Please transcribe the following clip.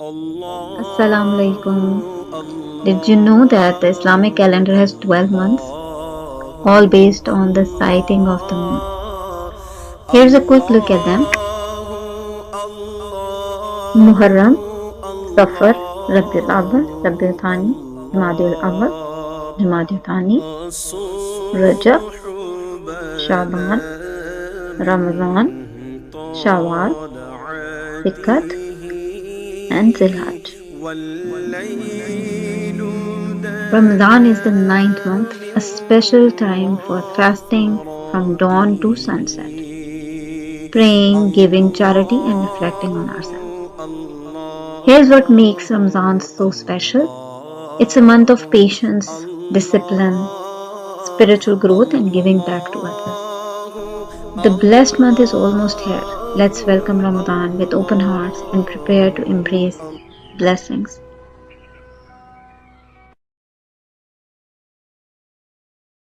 Assalamu alaikum. Did you know that the Islamic calendar has 12 months, all based on the sighting of the moon? Here's a quick look at them. Muharram, Safar, Rabiul Awwal, Rabiul Thani, Jamadiul Awwal, Jamadiul Thani, Rajab, Shaban, Ramadan, Shawwal, Zikat, and Zilhaj. Ramadan is the ninth month, a special time for fasting from dawn to sunset, praying, giving charity, and reflecting on ourselves. Here's what makes Ramadan so special: it's a month of patience, discipline, spiritual growth, and giving back to others. The blessed month is almost here. Let's welcome Ramadan with open hearts and prepare to embrace blessings.